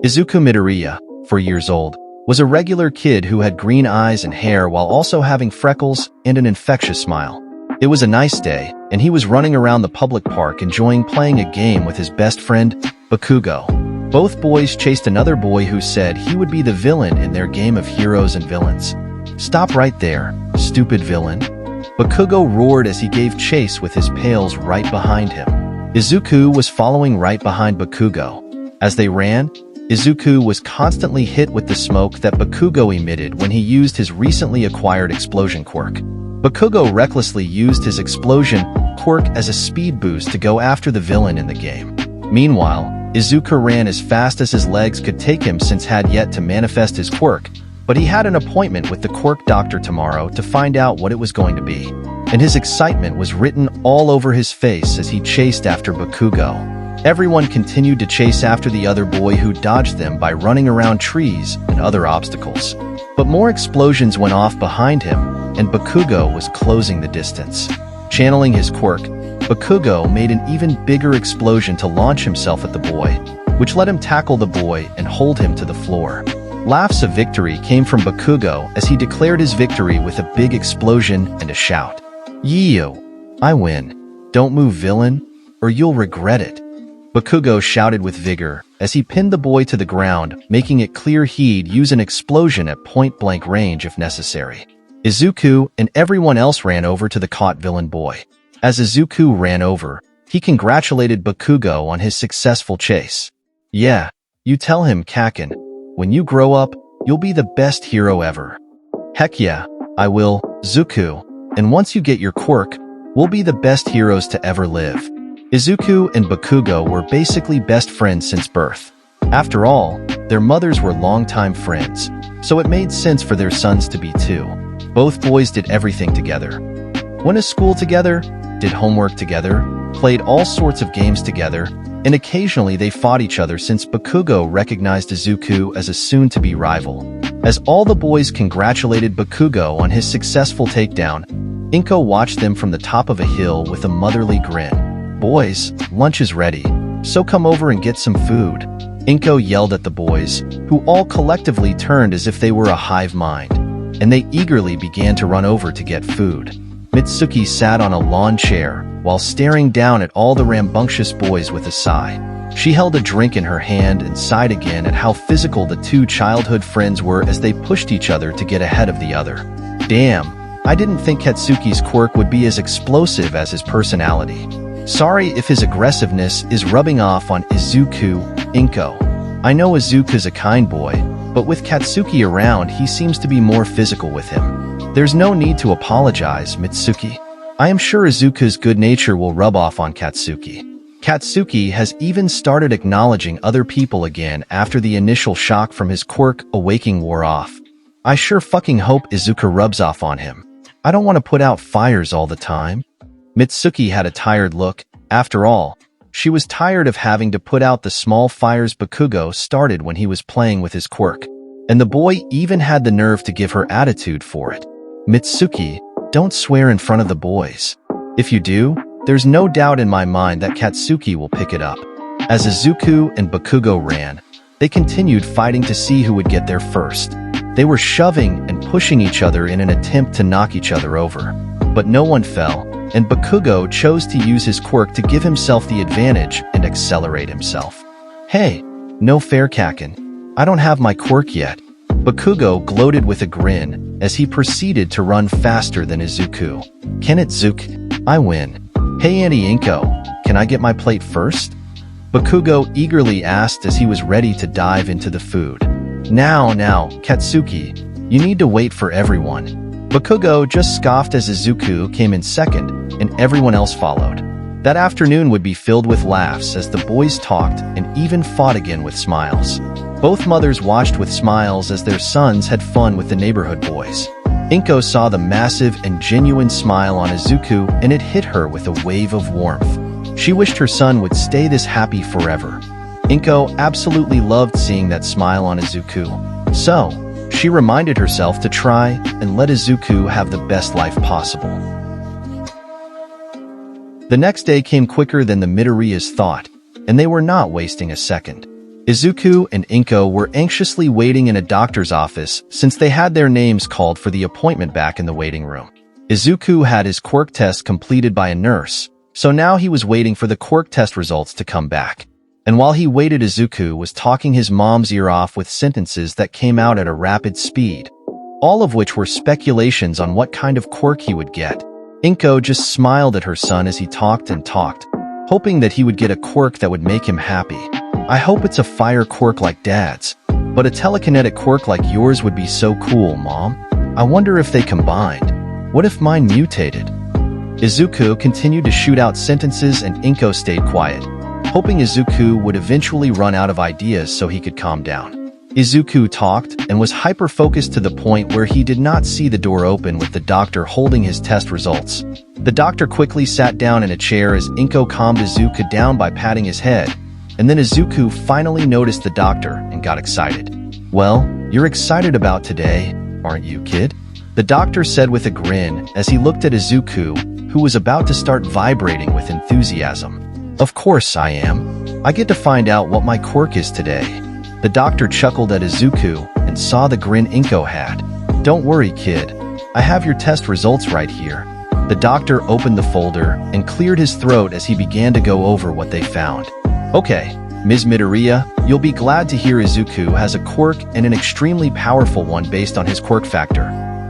Izuku Midoriya, 4 years old, was a regular kid who had green eyes and hair while also having freckles and an infectious smile. It was a nice day, and he was running around the public park enjoying playing a game with his best friend, Bakugo. Both boys chased another boy who said he would be the villain in their game of heroes and villains. "Stop right there, stupid villain." Bakugo roared as he gave chase with his pails right behind him. Izuku was following right behind Bakugo. As they ran, Izuku was constantly hit with the smoke that Bakugo emitted when he used his recently acquired explosion quirk. Bakugo recklessly used his explosion quirk as a speed boost to go after the villain in the game. Meanwhile, Izuku ran as fast as his legs could take him since had yet to manifest his quirk, but he had an appointment with the quirk doctor tomorrow to find out what it was going to be, and his excitement was written all over his face as he chased after Bakugo. Everyone continued to chase after the other boy who dodged them by running around trees and other obstacles. But more explosions went off behind him, and Bakugo was closing the distance. Channeling his quirk, Bakugo made an even bigger explosion to launch himself at the boy, which let him tackle the boy and hold him to the floor. Laughs of victory came from Bakugo as he declared his victory with a big explosion and a shout. "Yo, I win. Don't move, villain, or you'll regret it." Bakugo shouted with vigor as he pinned the boy to the ground, making it clear he'd use an explosion at point-blank range if necessary. Izuku and everyone else ran over to the caught villain boy. As Izuku ran over, he congratulated Bakugo on his successful chase. "Yeah, you tell him, Kakin. When you grow up, you'll be the best hero ever." "Heck yeah, I will, Zuku. And once you get your quirk, we'll be the best heroes to ever live." Izuku and Bakugo were basically best friends since birth. After all, their mothers were longtime friends, so it made sense for their sons to be too. Both boys did everything together. Went to school together, did homework together, played all sorts of games together, and occasionally they fought each other since Bakugo recognized Izuku as a soon-to-be rival. As all the boys congratulated Bakugo on his successful takedown, Inko watched them from the top of a hill with a motherly grin. "Boys, lunch is ready, so come over and get some food." Inko yelled at the boys, who all collectively turned as if they were a hive mind, and they eagerly began to run over to get food. Mitsuki sat on a lawn chair while staring down at all the rambunctious boys with a sigh. She held a drink in her hand and sighed again at how physical the two childhood friends were as they pushed each other to get ahead of the other. "Damn, I didn't think Katsuki's quirk would be as explosive as his personality. Sorry if his aggressiveness is rubbing off on Izuku, Inko. I know Izuku's a kind boy, but with Katsuki around, he seems to be more physical with him. There's no need to apologize, Mitsuki. I am sure Izuku's good nature will rub off on Katsuki." Katsuki has even started acknowledging other people again after the initial shock from his quirk awakening wore off. "I sure fucking hope Izuku rubs off on him. I don't want to put out fires all the time." Mitsuki had a tired look. After all, she was tired of having to put out the small fires Bakugo started when he was playing with his quirk, and the boy even had the nerve to give her attitude for it. "Mitsuki, don't swear in front of the boys. If you do, there's no doubt in my mind that Katsuki will pick it up." As Izuku and Bakugo ran, they continued fighting to see who would get there first. They were shoving and pushing each other in an attempt to knock each other over, but no one fell, and Bakugo chose to use his quirk to give himself the advantage and accelerate himself. "Hey, no fair, Kakin. I don't have my quirk yet." Bakugo gloated with a grin as he proceeded to run faster than Izuku. "Can it, Zook? I win." "Hey, Auntie Inko, can I get my plate first?" Bakugo eagerly asked as he was ready to dive into the food. Now, Katsuki, you need to wait for everyone." Bakugo just scoffed as Izuku came in second, and everyone else followed. That afternoon would be filled with laughs as the boys talked and even fought again with smiles. Both mothers watched with smiles as their sons had fun with the neighborhood boys. Inko saw the massive and genuine smile on Izuku, and it hit her with a wave of warmth. She wished her son would stay this happy forever. Inko absolutely loved seeing that smile on Izuku. So, she reminded herself to try and let Izuku have the best life possible. The next day came quicker than the Midoriyas thought, and they were not wasting a second. Izuku and Inko were anxiously waiting in a doctor's office since they had their names called for the appointment back in the waiting room. Izuku had his quirk test completed by a nurse, so now he was waiting for the quirk test results to come back. And while he waited, Izuku was talking his mom's ear off with sentences that came out at a rapid speed, all of which were speculations on what kind of quirk he would get. Inko just smiled at her son as he talked and talked, hoping that he would get a quirk that would make him happy. I hope it's a fire quirk like Dad's, but a telekinetic quirk like yours would be so cool, Mom. I wonder if they combined. What if mine mutated? Izuku continued to shoot out sentences and Inko stayed quiet, hoping Izuku would eventually run out of ideas so he could calm down. Izuku talked and was hyper-focused to the point where he did not see the door open with the doctor holding his test results. The doctor quickly sat down in a chair as Inko calmed Izuku down by patting his head, and then Izuku finally noticed the doctor and got excited. "Well, you're excited about today, aren't you, kid?" The doctor said with a grin as he looked at Izuku, who was about to start vibrating with enthusiasm. "Of course I am. I get to find out what my quirk is today." The doctor chuckled at Izuku and saw the grin Inko had. "Don't worry, kid. I have your test results right here." The doctor opened the folder and cleared his throat as he began to go over what they found. "Okay, Ms. Midoriya, you'll be glad to hear Izuku has a quirk and an extremely powerful one based on his quirk factor.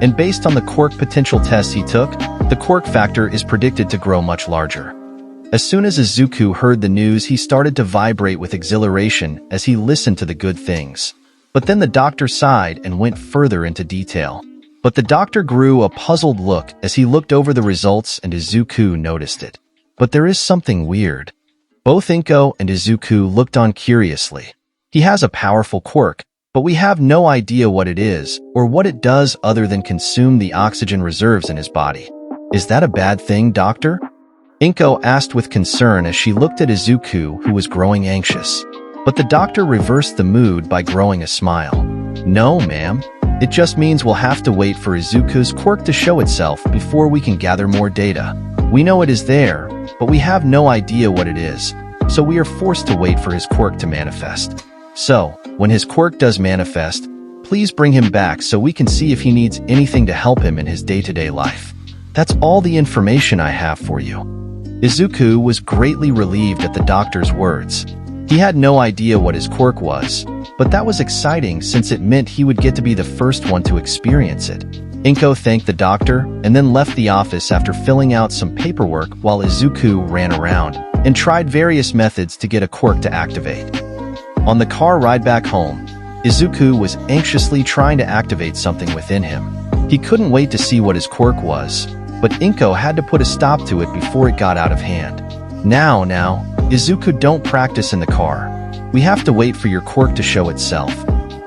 And based on the quirk potential tests he took, the quirk factor is predicted to grow much larger." As soon as Izuku heard the news, he started to vibrate with exhilaration as he listened to the good things. But then the doctor sighed and went further into detail. But the doctor grew a puzzled look as he looked over the results and Izuku noticed it. "But there is something weird." Both Inko and Izuku looked on curiously. "He has a powerful quirk, but we have no idea what it is or what it does other than consume the oxygen reserves in his body. Is that a bad thing, doctor?" Inko asked with concern as she looked at Izuku, who was growing anxious. But the doctor reversed the mood by growing a smile. "No, ma'am. It just means we'll have to wait for Izuku's quirk to show itself before we can gather more data. We know it is there, but we have no idea what it is, so we are forced to wait for his quirk to manifest. So, when his quirk does manifest, please bring him back so we can see if he needs anything to help him in his day-to-day life. That's all the information I have for you." Izuku was greatly relieved at the doctor's words. He had no idea what his quirk was, but that was exciting since it meant he would get to be the first one to experience it. Inko thanked the doctor and then left the office after filling out some paperwork while Izuku ran around and tried various methods to get a quirk to activate. On the car ride back home, Izuku was anxiously trying to activate something within him. He couldn't wait to see what his quirk was, but Inko had to put a stop to it before it got out of hand. Now, Izuku, don't practice in the car. We have to wait for your quirk to show itself.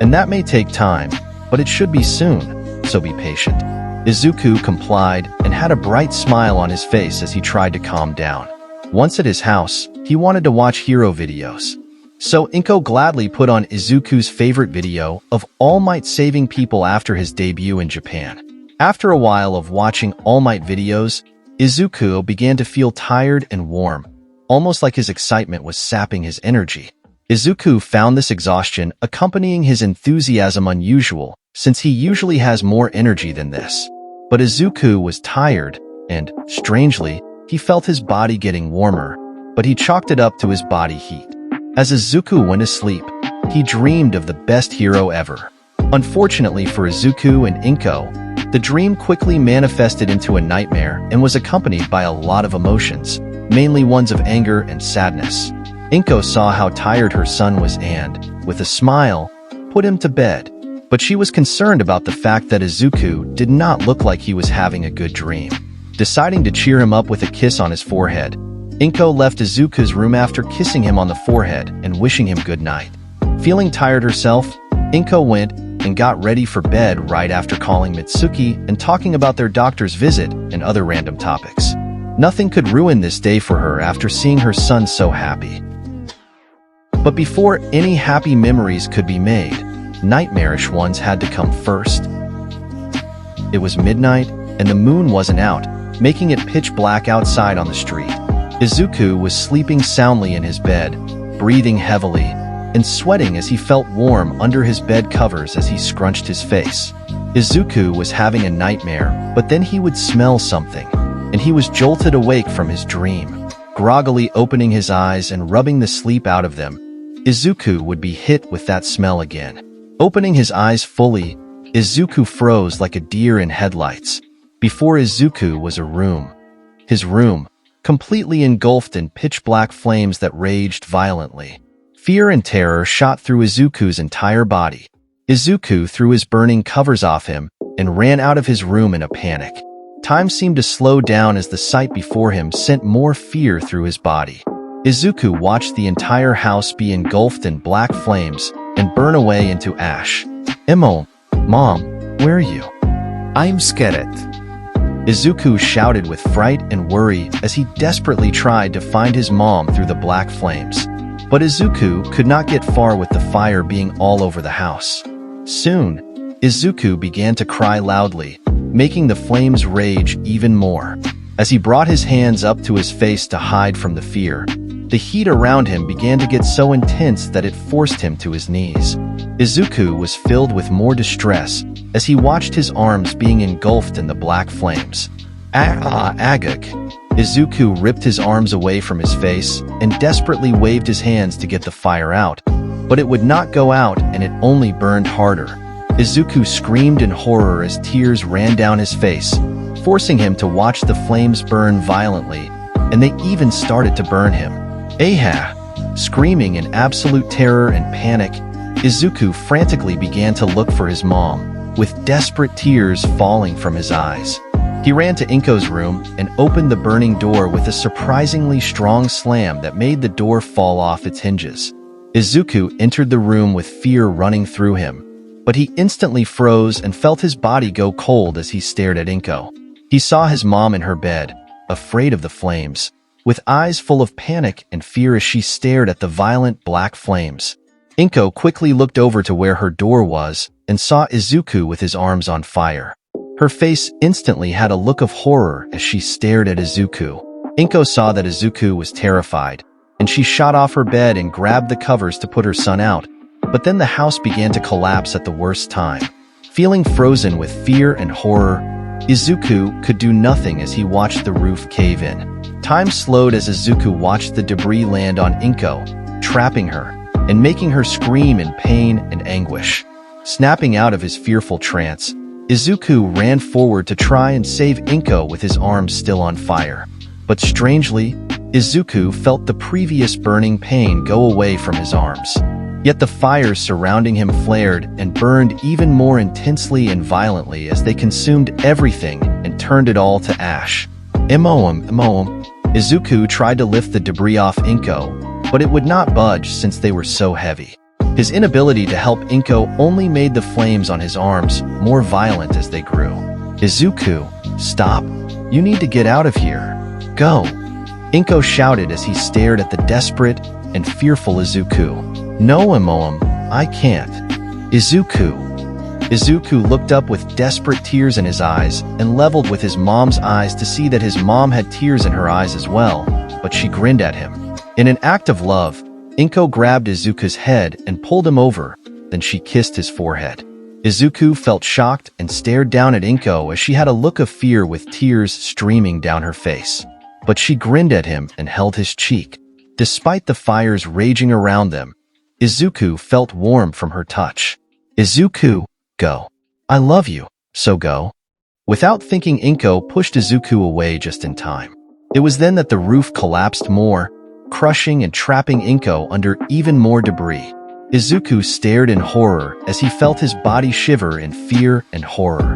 And that may take time, but it should be soon, so be patient." Izuku complied and had a bright smile on his face as he tried to calm down. Once at his house, he wanted to watch hero videos. So Inko gladly put on Izuku's favorite video of All Might saving people after his debut in Japan. After a while of watching All Might videos, Izuku began to feel tired and warm, almost like his excitement was sapping his energy. Izuku found this exhaustion accompanying his enthusiasm unusual, since he usually has more energy than this. But Izuku was tired, and, strangely, he felt his body getting warmer, but he chalked it up to his body heat. As Izuku went to sleep, he dreamed of the best hero ever. Unfortunately for Izuku and Inko, the dream quickly manifested into a nightmare and was accompanied by a lot of emotions, mainly ones of anger and sadness. Inko saw how tired her son was and, with a smile, put him to bed. But she was concerned about the fact that Izuku did not look like he was having a good dream. Deciding to cheer him up with a kiss on his forehead, Inko left Izuku's room after kissing him on the forehead and wishing him good night. Feeling tired herself, Inko went and got ready for bed right after calling Mitsuki and talking about their doctor's visit and other random topics. Nothing could ruin this day for her after seeing her son so happy. But before any happy memories could be made, nightmarish ones had to come first. It was midnight, and the moon wasn't out, making it pitch black outside on the street. Izuku was sleeping soundly in his bed, breathing heavily, and sweating as he felt warm under his bed covers as he scrunched his face. Izuku was having a nightmare, but then he would smell something, and he was jolted awake from his dream. Groggily opening his eyes and rubbing the sleep out of them, Izuku would be hit with that smell again. Opening his eyes fully, Izuku froze like a deer in headlights. Before Izuku was a room. His room, completely engulfed in pitch-black flames that raged violently. Fear and terror shot through Izuku's entire body. Izuku threw his burning covers off him and ran out of his room in a panic. Time seemed to slow down as the sight before him sent more fear through his body. Izuku watched the entire house be engulfed in black flames and burn away into ash. Mom, where are you? I'm scared. Izuku shouted with fright and worry as he desperately tried to find his mom through the black flames. But Izuku could not get far with the fire being all over the house. Soon, Izuku began to cry loudly, making the flames rage even more. As he brought his hands up to his face to hide from the fear, the heat around him began to get so intense that it forced him to his knees. Izuku was filled with more distress as he watched his arms being engulfed in the black flames. Agak! Izuku ripped his arms away from his face and desperately waved his hands to get the fire out, but it would not go out and it only burned harder. Izuku screamed in horror as tears ran down his face, forcing him to watch the flames burn violently, and they even started to burn him. Aha! Screaming in absolute terror and panic, Izuku frantically began to look for his mom, with desperate tears falling from his eyes. He ran to Inko's room and opened the burning door with a surprisingly strong slam that made the door fall off its hinges. Izuku entered the room with fear running through him, but he instantly froze and felt his body go cold as he stared at Inko. He saw his mom in her bed, afraid of the flames, with eyes full of panic and fear as she stared at the violent black flames. Inko quickly looked over to where her door was and saw Izuku with his arms on fire. Her face instantly had a look of horror as she stared at Izuku. Inko saw that Izuku was terrified, and she shot off her bed and grabbed the covers to put her son out, but then the house began to collapse at the worst time. Feeling frozen with fear and horror, Izuku could do nothing as he watched the roof cave in. Time slowed as Izuku watched the debris land on Inko, trapping her, and making her scream in pain and anguish. Snapping out of his fearful trance, Izuku ran forward to try and save Inko with his arms still on fire. But strangely, Izuku felt the previous burning pain go away from his arms. Yet the fires surrounding him flared and burned even more intensely and violently as they consumed everything and turned it all to ash. Izuku tried to lift the debris off Inko, but it would not budge since they were so heavy. His inability to help Inko only made the flames on his arms more violent as they grew. Izuku, stop. You need to get out of here. Go. Inko shouted as he stared at the desperate and fearful Izuku. No, I can't. Izuku. Izuku looked up with desperate tears in his eyes and leveled with his mom's eyes to see that his mom had tears in her eyes as well, but she grinned at him. In an act of love, Inko grabbed Izuku's head and pulled him over, then she kissed his forehead. Izuku felt shocked and stared down at Inko as she had a look of fear with tears streaming down her face. But she grinned at him and held his cheek. Despite the fires raging around them, Izuku felt warm from her touch. Izuku, go. I love you, so go. Without thinking, Inko pushed Izuku away just in time. It was then that the roof collapsed more, crushing and trapping Inko under even more debris. Izuku stared in horror as he felt his body shiver in fear and horror.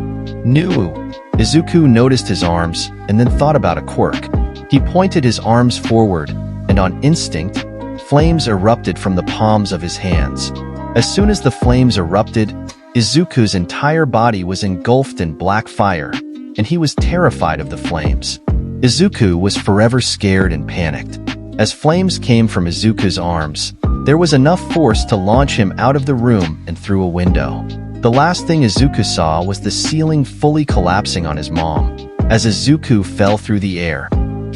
Izuku noticed his arms and then thought about a quirk. He pointed his arms forward, and on instinct, flames erupted from the palms of his hands. As soon as the flames erupted, Izuku's entire body was engulfed in black fire, and he was terrified of the flames. Izuku was forever scared and panicked. As flames came from Izuku's arms, there was enough force to launch him out of the room and through a window. The last thing Izuku saw was the ceiling fully collapsing on his mom. As Izuku fell through the air,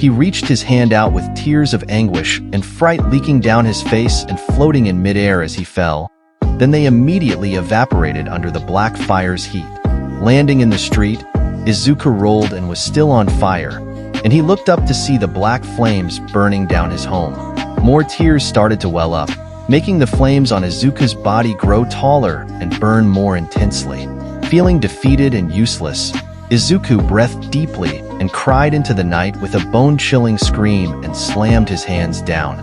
He reached his hand out with tears of anguish and fright leaking down his face and floating in midair as he fell. Then they immediately evaporated under the black fire's heat. Landing in the street, Izuku rolled and was still on fire, and he looked up to see the black flames burning down his home. More tears started to well up, making the flames on Izuku's body grow taller and burn more intensely. Feeling defeated and useless, Izuku breathed deeply and cried into the night with a bone-chilling scream and slammed his hands down.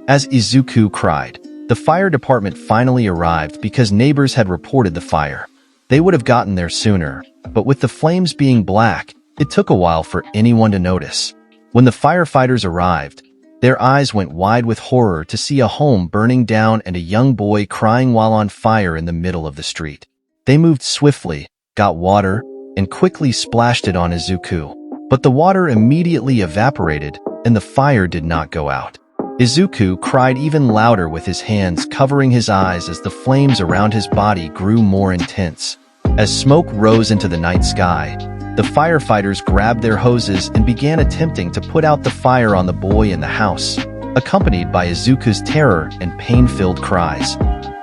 As Izuku cried, the fire department finally arrived because neighbors had reported the fire. They would have gotten there sooner, but with the flames being black, it took a while for anyone to notice. When the firefighters arrived, their eyes went wide with horror to see a home burning down and a young boy crying while on fire in the middle of the street. They moved swiftly, got water, and quickly splashed it on Izuku. But the water immediately evaporated, and the fire did not go out. Izuku cried even louder with his hands covering his eyes as the flames around his body grew more intense. As smoke rose into the night sky, the firefighters grabbed their hoses and began attempting to put out the fire on the boy in the house, accompanied by Izuku's terror and pain-filled cries.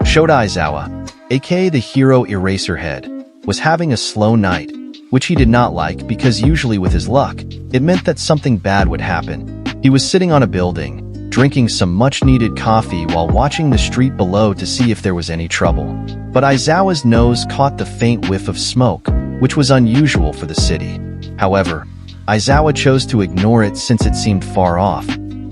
Shota Aizawa, aka the hero Eraserhead, was having a slow night, which he did not like because usually with his luck, it meant that something bad would happen. He was sitting on a building, drinking some much-needed coffee while watching the street below to see if there was any trouble. But Aizawa's nose caught the faint whiff of smoke, which was unusual for the city. However, Aizawa chose to ignore it since it seemed far off.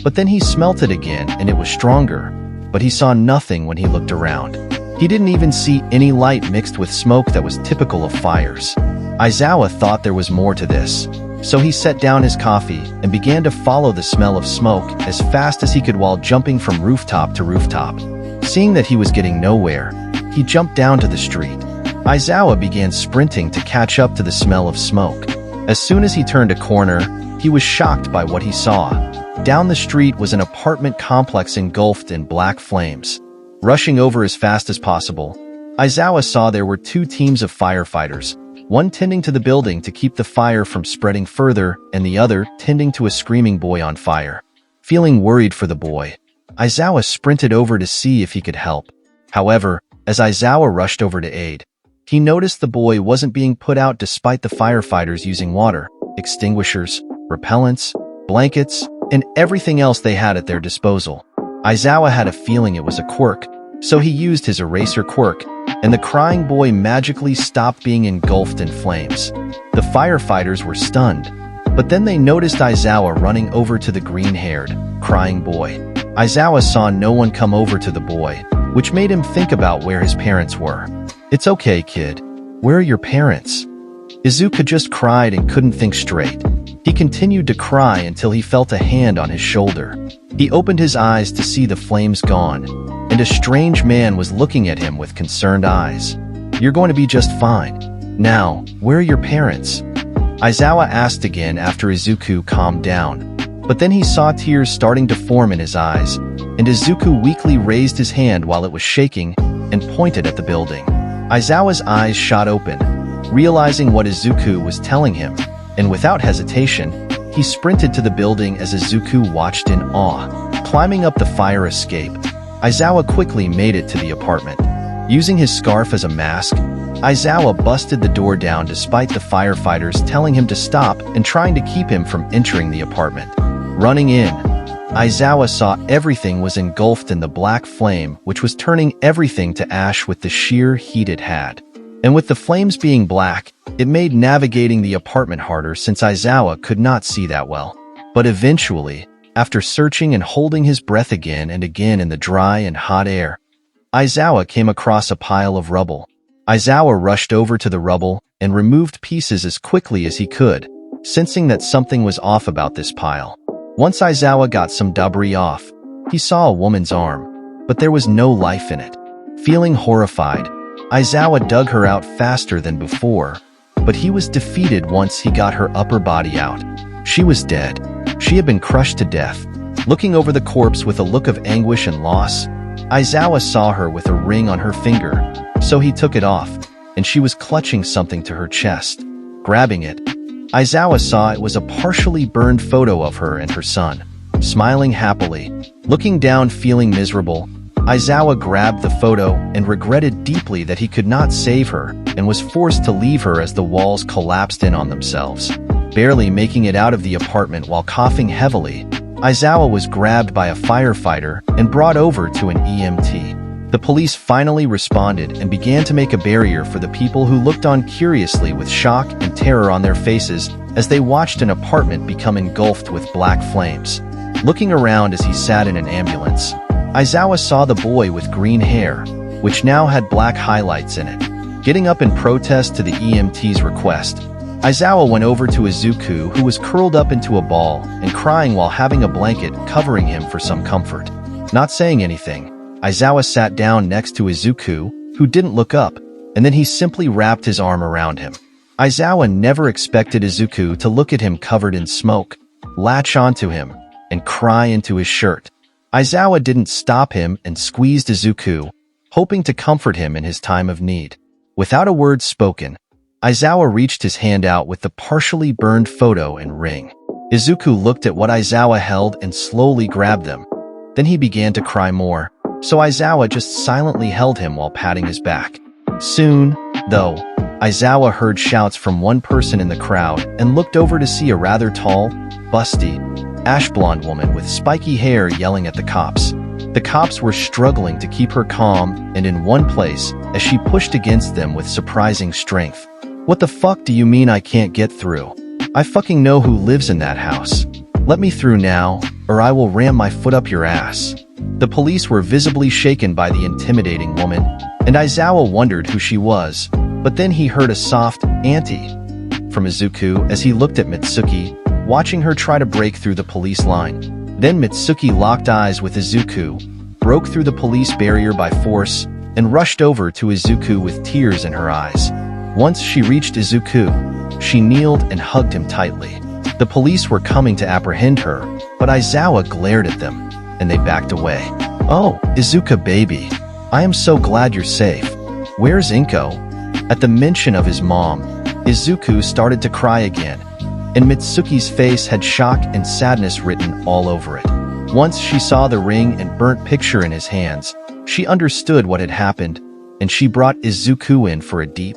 But then he smelt it again and it was stronger, but he saw nothing when he looked around. He didn't even see any light mixed with smoke that was typical of fires. Aizawa thought there was more to this, so he set down his coffee and began to follow the smell of smoke as fast as he could while jumping from rooftop to rooftop. Seeing that he was getting nowhere, he jumped down to the street. Aizawa began sprinting to catch up to the smell of smoke. As soon as he turned a corner, he was shocked by what he saw. Down the street was an apartment complex engulfed in black flames. Rushing over as fast as possible, Aizawa saw there were two teams of firefighters, one tending to the building to keep the fire from spreading further and the other tending to a screaming boy on fire. Feeling worried for the boy, Aizawa sprinted over to see if he could help. However, as Aizawa rushed over to aid, he noticed the boy wasn't being put out despite the firefighters using water, extinguishers, repellents, blankets, and everything else they had at their disposal. Aizawa had a feeling it was a quirk, so he used his eraser quirk, and the crying boy magically stopped being engulfed in flames. The firefighters were stunned, but then they noticed Aizawa running over to the green-haired, crying boy. Aizawa saw no one come over to the boy, which made him think about where his parents were. "It's okay, kid. Where are your parents?" Izuku just cried and couldn't think straight. He continued to cry until he felt a hand on his shoulder. He opened his eyes to see the flames gone, and a strange man was looking at him with concerned eyes. "You're going to be just fine. Now, where are your parents?" Aizawa asked again after Izuku calmed down. But then he saw tears starting to form in his eyes, and Izuku weakly raised his hand while it was shaking and pointed at the building. Aizawa's eyes shot open, realizing what Izuku was telling him, and without hesitation, he sprinted to the building as Izuku watched in awe. Climbing up the fire escape, Aizawa quickly made it to the apartment. Using his scarf as a mask, Aizawa busted the door down despite the firefighters telling him to stop and trying to keep him from entering the apartment. Running in, Aizawa saw everything was engulfed in the black flame, which was turning everything to ash with the sheer heat it had. And with the flames being black, it made navigating the apartment harder since Aizawa could not see that well. But eventually, after searching and holding his breath again and again in the dry and hot air, Aizawa came across a pile of rubble. Aizawa rushed over to the rubble and removed pieces as quickly as he could, sensing that something was off about this pile. Once Aizawa got some debris off, he saw a woman's arm, but there was no life in it. Feeling horrified, Aizawa dug her out faster than before, but he was defeated once he got her upper body out. She was dead. She had been crushed to death. Looking over the corpse with a look of anguish and loss, Aizawa saw her with a ring on her finger, so he took it off, and she was clutching something to her chest. Grabbing it, Aizawa saw it was a partially burned photo of her and her son, smiling happily. Looking down feeling miserable, Aizawa grabbed the photo and regretted deeply that he could not save her and was forced to leave her as the walls collapsed in on themselves. Barely making it out of the apartment while coughing heavily, Aizawa was grabbed by a firefighter and brought over to an EMT. The police finally responded and began to make a barrier for the people who looked on curiously with shock and terror on their faces as they watched an apartment become engulfed with black flames. Looking around as he sat in an ambulance, Aizawa saw the boy with green hair, which now had black highlights in it. Getting up in protest to the EMT's request, Aizawa went over to Izuku, who was curled up into a ball and crying while having a blanket covering him for some comfort. Not saying anything, Aizawa sat down next to Izuku, who didn't look up, and then he simply wrapped his arm around him. Aizawa never expected Izuku to look at him covered in smoke, latch onto him, and cry into his shirt. Aizawa didn't stop him and squeezed Izuku, hoping to comfort him in his time of need. Without a word spoken, Aizawa reached his hand out with the partially burned photo and ring. Izuku looked at what Aizawa held and slowly grabbed them. Then he began to cry more, so Aizawa just silently held him while patting his back. Soon, though, Aizawa heard shouts from one person in the crowd and looked over to see a rather tall, busty, ash-blonde woman with spiky hair yelling at the cops. The cops were struggling to keep her calm and in one place as she pushed against them with surprising strength. "What the fuck do you mean I can't get through? I fucking know who lives in that house. Let me through now, or I will ram my foot up your ass." The police were visibly shaken by the intimidating woman, and Aizawa wondered who she was, but then he heard a soft, "Auntie," from Izuku as he looked at Mitsuki, watching her try to break through the police line. Then Mitsuki locked eyes with Izuku, broke through the police barrier by force, and rushed over to Izuku with tears in her eyes. Once she reached Izuku, she kneeled and hugged him tightly. The police were coming to apprehend her, but Aizawa glared at them, and they backed away. "Oh, Izuka baby, I am so glad you're safe. Where's Inko?" At the mention of his mom, Izuku started to cry again, and Mitsuki's face had shock and sadness written all over it. Once she saw the ring and burnt picture in his hands, she understood what had happened, and she brought Izuku in for a deep,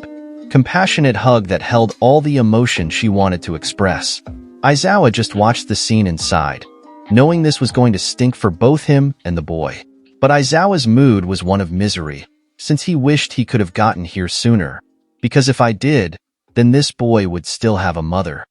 compassionate hug that held all the emotion she wanted to express. Aizawa just watched the scene inside, knowing this was going to stink for both him and the boy. But Aizawa's mood was one of misery, since he wished he could have gotten here sooner, because if I did, then this boy would still have a mother.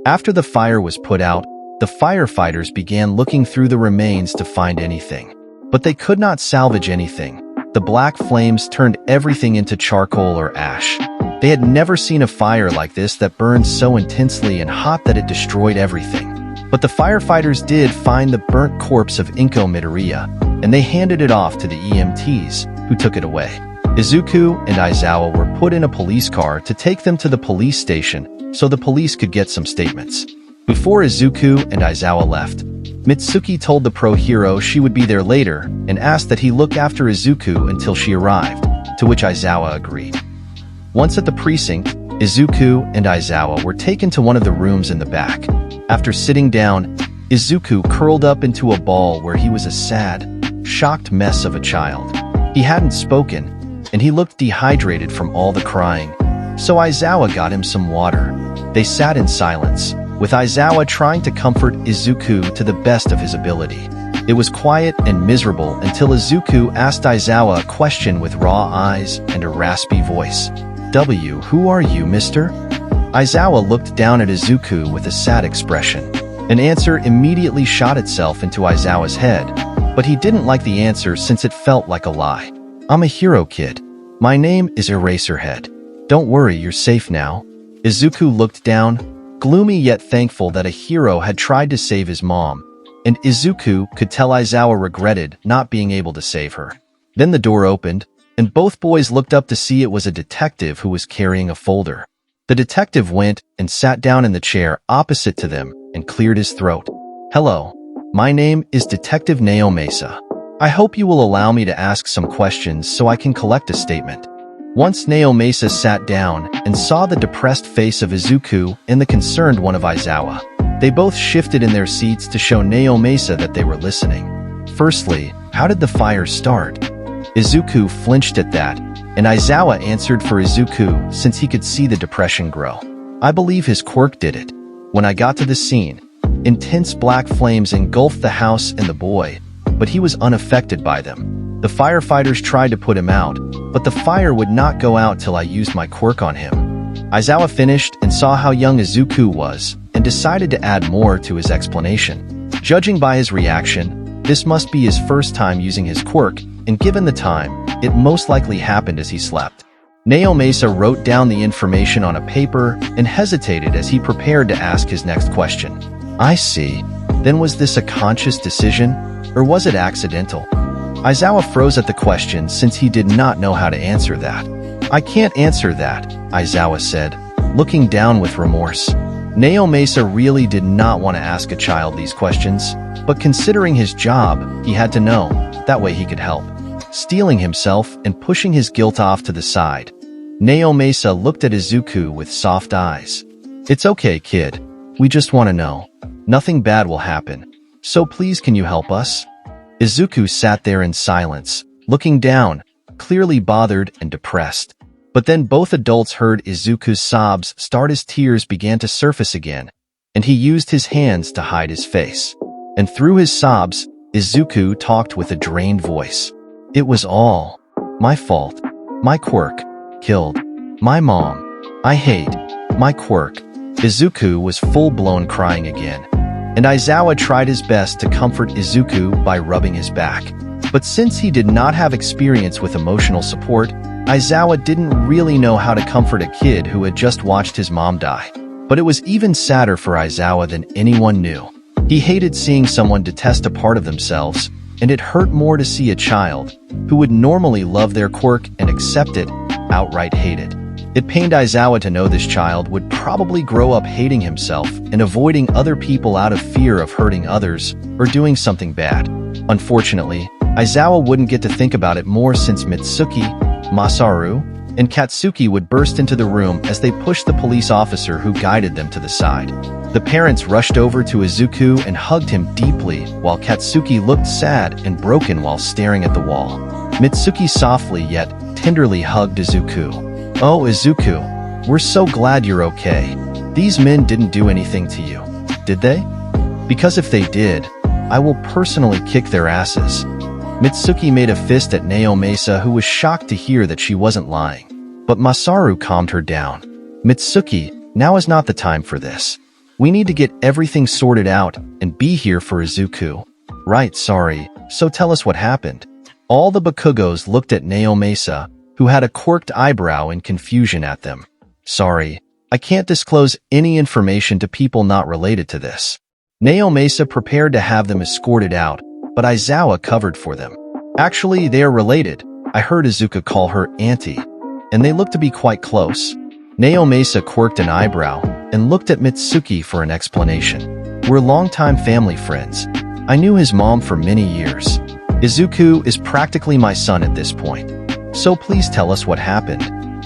After the fire was put out, the firefighters began looking through the remains to find anything. But they could not salvage anything. The black flames turned everything into charcoal or ash. They had never seen a fire like this that burned so intensely and hot that it destroyed everything. But the firefighters did find the burnt corpse of Inko Midoriya, and they handed it off to the EMTs, who took it away. Izuku and Aizawa were put in a police car to take them to the police station so the police could get some statements. Before Izuku and Aizawa left, Mitsuki told the pro-hero she would be there later and asked that he look after Izuku until she arrived, to which Aizawa agreed. Once at the precinct, Izuku and Aizawa were taken to one of the rooms in the back. After sitting down, Izuku curled up into a ball where he was a sad, shocked mess of a child. He hadn't spoken, and he looked dehydrated from all the crying, so Aizawa got him some water. They sat in silence, with Aizawa trying to comfort Izuku to the best of his ability. It was quiet and miserable until Izuku asked Aizawa a question with raw eyes and a raspy voice. "Who are you, mister?" Aizawa looked down at Izuku with a sad expression. An answer immediately shot itself into Aizawa's head, but he didn't like the answer since it felt like a lie. "I'm a hero kid. My name is Eraserhead. Don't worry, you're safe now." Izuku looked down, gloomy yet thankful that a hero had tried to save his mom, and Izuku could tell Aizawa regretted not being able to save her. Then the door opened, and both boys looked up to see it was a detective who was carrying a folder. The detective went and sat down in the chair opposite to them and cleared his throat. "Hello, my name is Detective Naomesa. I hope you will allow me to ask some questions so I can collect a statement." Once Naomasa sat down and saw the depressed face of Izuku and the concerned one of Aizawa, they both shifted in their seats to show Naomasa that they were listening. Firstly, how did the fire start? Izuku flinched at that, and Aizawa answered for Izuku since he could see the depression grow. I believe his quirk did it. When I got to the scene, intense black flames engulfed the house and the boy, but he was unaffected by them. The firefighters tried to put him out, but the fire would not go out till I used my quirk on him. Aizawa finished and saw how young Izuku was, and decided to add more to his explanation. Judging by his reaction, this must be his first time using his quirk, and given the time, it most likely happened as he slept. Naomasa wrote down the information on a paper and hesitated as he prepared to ask his next question. I see. Then was this a conscious decision, or was it accidental? Aizawa froze at the question since he did not know how to answer that. I can't answer that, Aizawa said, looking down with remorse. Naomasa really did not want to ask a child these questions, but considering his job, he had to know, that way he could help. Steeling himself and pushing his guilt off to the side, Naomasa looked at Izuku with soft eyes. It's okay, kid. We just want to know. Nothing bad will happen. So please can you help us? Izuku sat there in silence, looking down, clearly bothered and depressed. But then both adults heard Izuku's sobs start as tears began to surface again, and he used his hands to hide his face. And through his sobs, Izuku talked with a drained voice. It was all my fault. My quirk killed my mom. I hate my quirk. Izuku was full-blown crying again, and Aizawa tried his best to comfort Izuku by rubbing his back. But since he did not have experience with emotional support, Aizawa didn't really know how to comfort a kid who had just watched his mom die. But it was even sadder for Aizawa than anyone knew. He hated seeing someone detest a part of themselves, and it hurt more to see a child, who would normally love their quirk and accept it, outright hate it. It pained Aizawa to know this child would probably grow up hating himself and avoiding other people out of fear of hurting others or doing something bad. Unfortunately, Aizawa wouldn't get to think about it more since Mitsuki, Masaru, and Katsuki would burst into the room as they pushed the police officer who guided them to the side. The parents rushed over to Izuku and hugged him deeply, while Katsuki looked sad and broken while staring at the wall. Mitsuki softly yet tenderly hugged Izuku. Oh, Izuku, we're so glad you're okay. These men didn't do anything to you, did they? Because if they did, I will personally kick their asses. Mitsuki made a fist at Naomasa, who was shocked to hear that she wasn't lying. But Masaru calmed her down. Mitsuki, now is not the time for this. We need to get everything sorted out and be here for Izuku. Right, sorry. So tell us what happened. All the Bakugos looked at Naomasa, who had a quirked eyebrow in confusion at them. Sorry, I can't disclose any information to people not related to this. Naomasa prepared to have them escorted out, but Aizawa covered for them. Actually, they are related. I heard Izuku call her auntie, and they look to be quite close. Naomasa quirked an eyebrow and looked at Mitsuki for an explanation. We're longtime family friends. I knew his mom for many years. Izuku is practically my son at this point. So please tell us what happened.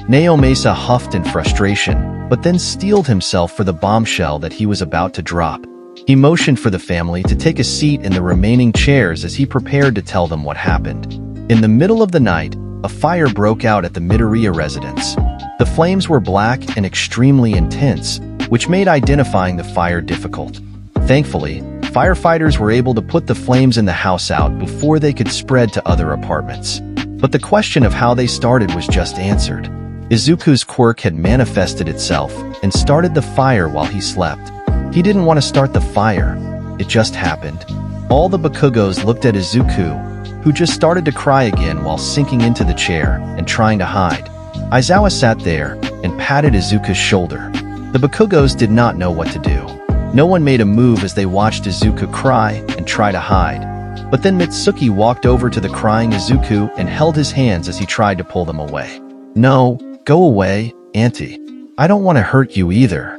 Naomasa huffed in frustration, but then steeled himself for the bombshell that he was about to drop. He motioned for the family to take a seat in the remaining chairs as he prepared to tell them what happened. In the middle of the night, a fire broke out at the Midoriya residence. The flames were black and extremely intense, which made identifying the fire difficult. Thankfully, firefighters were able to put the flames in the house out before they could spread to other apartments. But the question of how they started was just answered. Izuku's quirk had manifested itself and started the fire while he slept. He didn't want to start the fire. It just happened. All the Bakugos looked at Izuku, who just started to cry again while sinking into the chair and trying to hide. Aizawa sat there and patted Izuku's shoulder. The Bakugos did not know what to do. No one made a move as they watched Izuku cry and try to hide. But then Mitsuki walked over to the crying Izuku and held his hands as he tried to pull them away. No, go away, auntie. I don't want to hurt you either.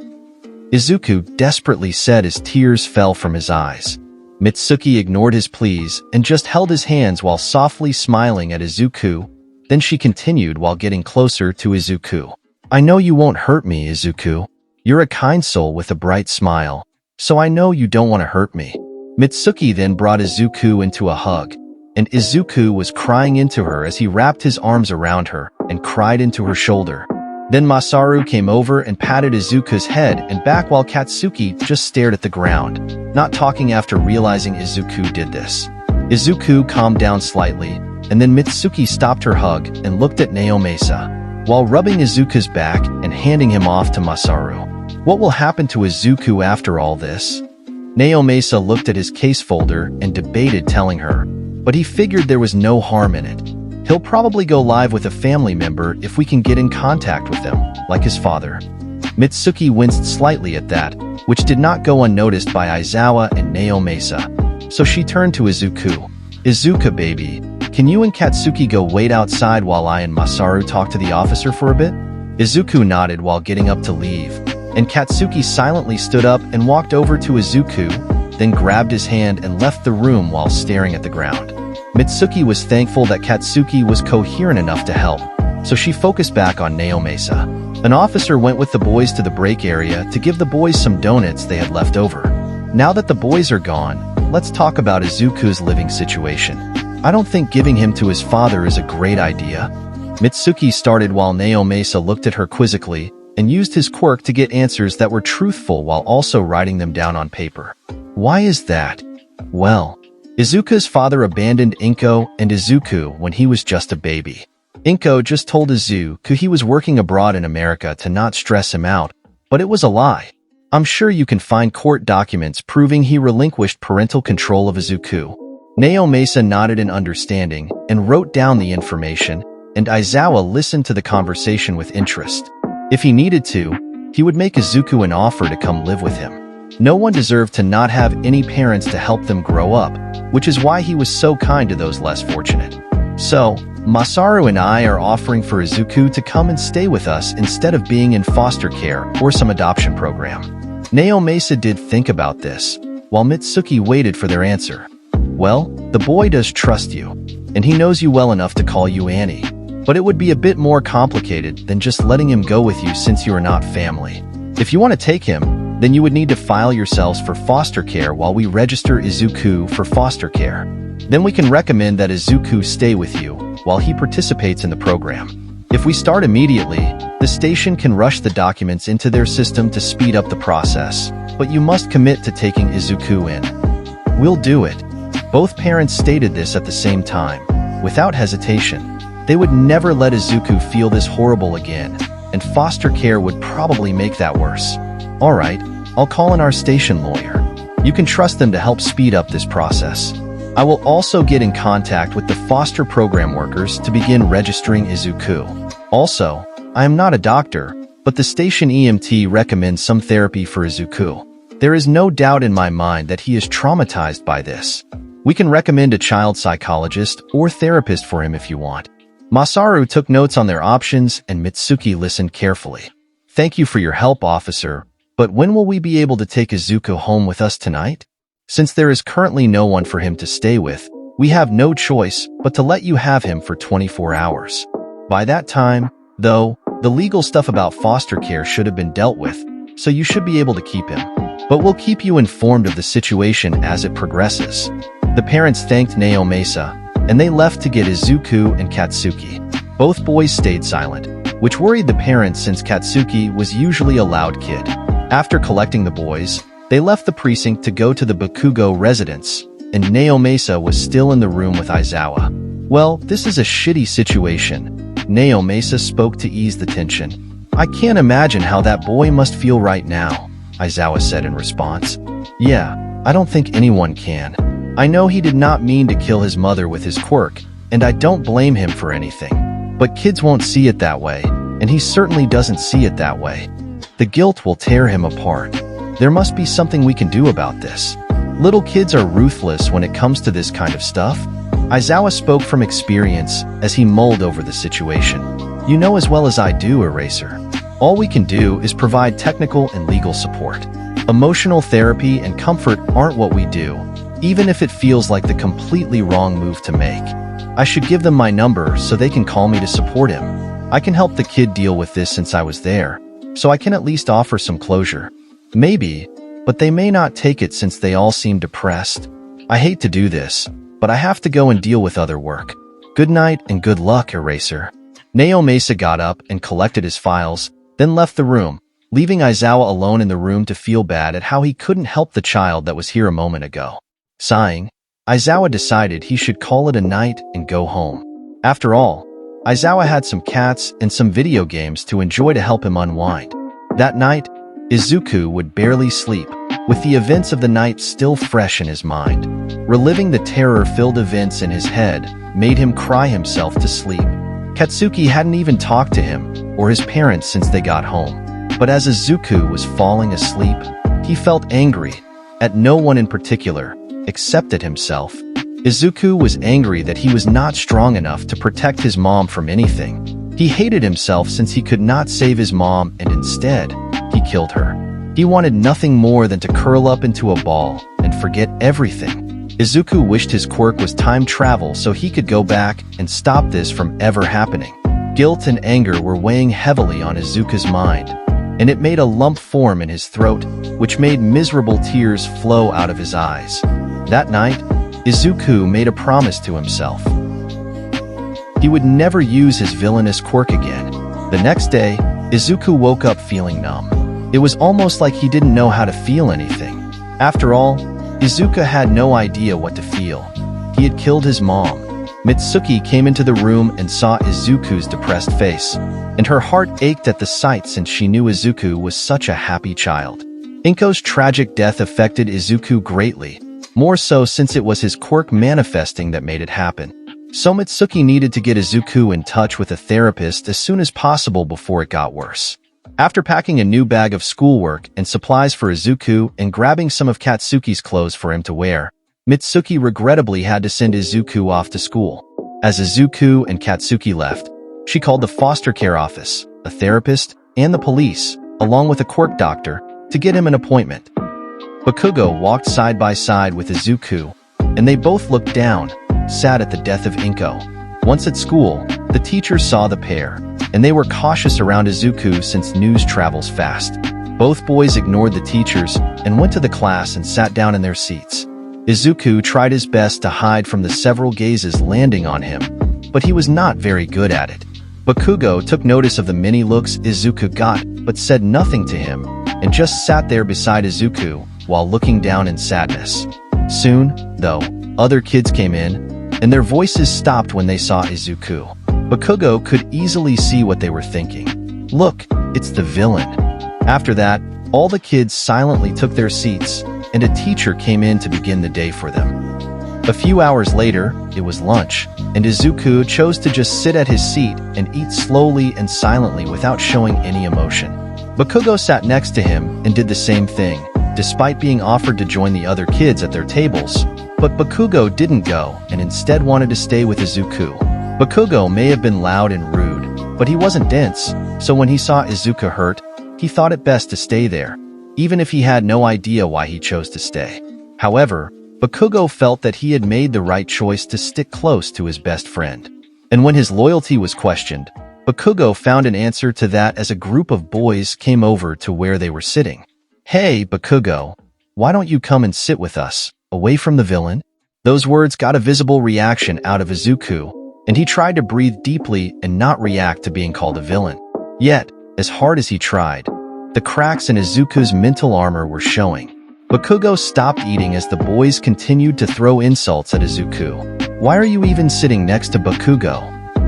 Izuku desperately said as tears fell from his eyes. Mitsuki ignored his pleas and just held his hands while softly smiling at Izuku, Then she continued while getting closer to Izuku. I know you won't hurt me, Izuku. You're a kind soul with a bright smile, so I know you don't want to hurt me. Mitsuki then brought Izuku into a hug, and Izuku was crying into her as he wrapped his arms around her and cried into her shoulder. Then Masaru came over and patted Izuku's head and back while Katsuki just stared at the ground, not talking after realizing Izuku did this. Izuku calmed down slightly, and then Mitsuki stopped her hug and looked at Naomasa, while rubbing Izuku's back and handing him off to Masaru. What will happen to Izuku after all this? Naomasa looked at his case folder and debated telling her, but he figured there was no harm in it. He'll probably go live with a family member if we can get in contact with him, like his father. Mitsuki winced slightly at that, which did not go unnoticed by Aizawa and Naomasa. So she turned to Izuku. Izuka, baby, can you and Katsuki go wait outside while I and Masaru talk to the officer for a bit? Izuku nodded while getting up to leave, and Katsuki silently stood up and walked over to Izuku, then grabbed his hand and left the room while staring at the ground. Mitsuki was thankful that Katsuki was coherent enough to help, so she focused back on Naomasa. An officer went with the boys to the break area to give the boys some donuts they had left over. Now that the boys are gone, let's talk about Izuku's living situation. I don't think giving him to his father is a great idea. Mitsuki started while Naomasa looked at her quizzically and used his quirk to get answers that were truthful while also writing them down on paper. Why is that? Well, Izuku's father abandoned Inko and Izuku when he was just a baby. Inko just told Izuku he was working abroad in America to not stress him out, but it was a lie. I'm sure you can find court documents proving he relinquished parental control of Izuku. Naomasa nodded in understanding and wrote down the information, and Aizawa listened to the conversation with interest. If he needed to, he would make Izuku an offer to come live with him. No one deserved to not have any parents to help them grow up, which is why he was so kind to those less fortunate. So, Masaru and I are offering for Izuku to come and stay with us instead of being in foster care or some adoption program. Naomasa did think about this, while Mitsuki waited for their answer. Well, the boy does trust you, and he knows you well enough to call you Annie. But it would be a bit more complicated than just letting him go with you since you are not family. If you want to take him, then you would need to file yourselves for foster care while we register Izuku for foster care. Then we can recommend that Izuku stay with you while he participates in the program. If we start immediately, the station can rush the documents into their system to speed up the process, but you must commit to taking Izuku in. We'll do it. Both parents stated this at the same time, without hesitation. They would never let Izuku feel this horrible again, and foster care would probably make that worse. Alright, I'll call in our station lawyer. You can trust them to help speed up this process. I will also get in contact with the foster program workers to begin registering Izuku. Also, I am not a doctor, but the station EMT recommends some therapy for Izuku. There is no doubt in my mind that he is traumatized by this. We can recommend a child psychologist or therapist for him if you want. Masaru took notes on their options and Mitsuki listened carefully. Thank you for your help, officer. But when will we be able to take Izuku home with us tonight? Since there is currently no one for him to stay with, we have no choice but to let you have him for 24 hours. By that time, though, the legal stuff about foster care should have been dealt with, so you should be able to keep him. But we'll keep you informed of the situation as it progresses. The parents thanked Naomasa, and they left to get Izuku and Katsuki. Both boys stayed silent, which worried the parents since Katsuki was usually a loud kid. After collecting the boys, they left the precinct to go to the Bakugo residence, and Naomasa was still in the room with Aizawa. Well, this is a shitty situation. Naomasa spoke to ease the tension. I can't imagine how that boy must feel right now, Aizawa said in response. Yeah, I don't think anyone can. I know he did not mean to kill his mother with his quirk, and I don't blame him for anything. But kids won't see it that way, and he certainly doesn't see it that way. The guilt will tear him apart. There must be something we can do about this. Little kids are ruthless when it comes to this kind of stuff. Aizawa spoke from experience as he mulled over the situation. You know as well as I do, Eraser. All we can do is provide technical and legal support. Emotional therapy and comfort aren't what we do, even if it feels like the completely wrong move to make. I should give them my number so they can call me to support him. I can help the kid deal with this since I was there, so I can at least offer some closure. Maybe, but they may not take it since they all seem depressed. I hate to do this, but I have to go and deal with other work. Good night and good luck, Eraser. Nao Mesa got up and collected his files, then left the room, leaving Aizawa alone in the room to feel bad at how he couldn't help the child that was here a moment ago. Sighing, Aizawa decided he should call it a night and go home. After all, Aizawa had some cats and some video games to enjoy to help him unwind. That night, Izuku would barely sleep, with the events of the night still fresh in his mind. Reliving the terror-filled events in his head made him cry himself to sleep. Katsuki hadn't even talked to him or his parents since they got home. But as Izuku was falling asleep, he felt angry at no one in particular, except at himself. Izuku was angry that he was not strong enough to protect his mom from anything. He hated himself since he could not save his mom and instead, he killed her. He wanted nothing more than to curl up into a ball and forget everything. Izuku wished his quirk was time travel so he could go back and stop this from ever happening. Guilt and anger were weighing heavily on Izuku's mind, and it made a lump form in his throat, which made miserable tears flow out of his eyes. That night, Izuku made a promise to himself. He would never use his villainous quirk again. The next day, Izuku woke up feeling numb. It was almost like he didn't know how to feel anything. After all, Izuku had no idea what to feel. He had killed his mom. Mitsuki came into the room and saw Izuku's depressed face, and her heart ached at the sight since she knew Izuku was such a happy child. Inko's tragic death affected Izuku greatly, more so since it was his quirk manifesting that made it happen. So Mitsuki needed to get Izuku in touch with a therapist as soon as possible before it got worse. After packing a new bag of schoolwork and supplies for Izuku and grabbing some of Katsuki's clothes for him to wear, Mitsuki regrettably had to send Izuku off to school. As Izuku and Katsuki left, she called the foster care office, a therapist, and the police, along with a quirk doctor, to get him an appointment. Bakugo walked side by side with Izuku, and they both looked down, sad at the death of Inko. Once at school, the teachers saw the pair, and they were cautious around Izuku since news travels fast. Both boys ignored the teachers and went to the class and sat down in their seats. Izuku tried his best to hide from the several gazes landing on him, but he was not very good at it. Bakugo took notice of the many looks Izuku got, but said nothing to him, and just sat there beside Izuku while looking down in sadness. Soon, though, other kids came in, and their voices stopped when they saw Izuku. Bakugo could easily see what they were thinking. Look, it's the villain. After that, all the kids silently took their seats, and a teacher came in to begin the day for them. A few hours later, it was lunch, and Izuku chose to just sit at his seat and eat slowly and silently without showing any emotion. Bakugo sat next to him and did the same thing, despite being offered to join the other kids at their tables. But Bakugo didn't go and instead wanted to stay with Izuku. Bakugo may have been loud and rude, but he wasn't dense, so when he saw Izuku hurt, he thought it best to stay there, even if he had no idea why he chose to stay. However, Bakugo felt that he had made the right choice to stick close to his best friend. And when his loyalty was questioned, Bakugo found an answer to that as a group of boys came over to where they were sitting. "Hey, Bakugo, why don't you come and sit with us, away from the villain?" Those words got a visible reaction out of Izuku, and he tried to breathe deeply and not react to being called a villain. Yet, as hard as he tried, the cracks in Izuku's mental armor were showing. Bakugo stopped eating as the boys continued to throw insults at Izuku. "Why are you even sitting next to Bakugo?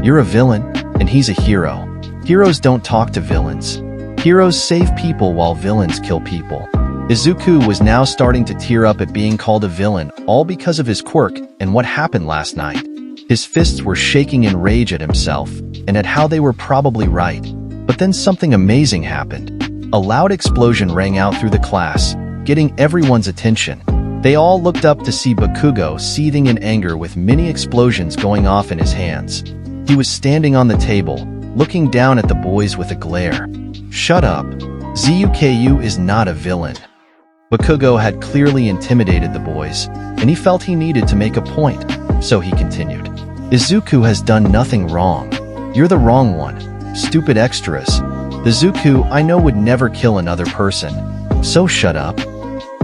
You're a villain, and he's a hero. Heroes don't talk to villains. Heroes save people while villains kill people." Izuku was now starting to tear up at being called a villain, all because of his quirk and what happened last night. His fists were shaking in rage at himself, and at how they were probably right. But then something amazing happened. A loud explosion rang out through the class, getting everyone's attention. They all looked up to see Bakugo seething in anger with many explosions going off in his hands. He was standing on the table, looking down at the boys with a glare. "Shut up. Zuku is not a villain." Bakugo had clearly intimidated the boys, and he felt he needed to make a point, so he continued. Izuku has done nothing wrong. You're the wrong one. Stupid extras. The Zuku I know would never kill another person. So shut up.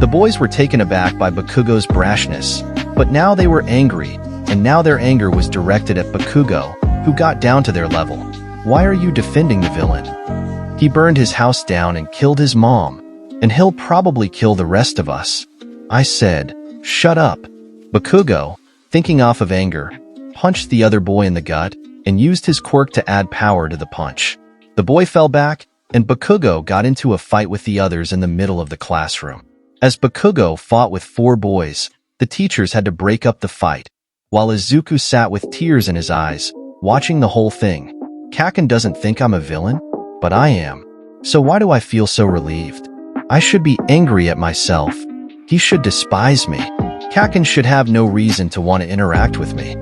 The boys were taken aback by Bakugo's brashness, but now they were angry, and now their anger was directed at Bakugo, who got down to their level. Why are you defending the villain? He burned his house down and killed his mom, and he'll probably kill the rest of us. I said, shut up. Bakugo, thinking off of anger, punched the other boy in the gut and used his quirk to add power to the punch. The boy fell back, and Bakugo got into a fight with the others in the middle of the classroom. As Bakugo fought with 4 boys, the teachers had to break up the fight, while Izuku sat with tears in his eyes, watching the whole thing. Kaken doesn't think I'm a villain, but I am. So why do I feel so relieved? I should be angry at myself. He should despise me. Kaken should have no reason to want to interact with me.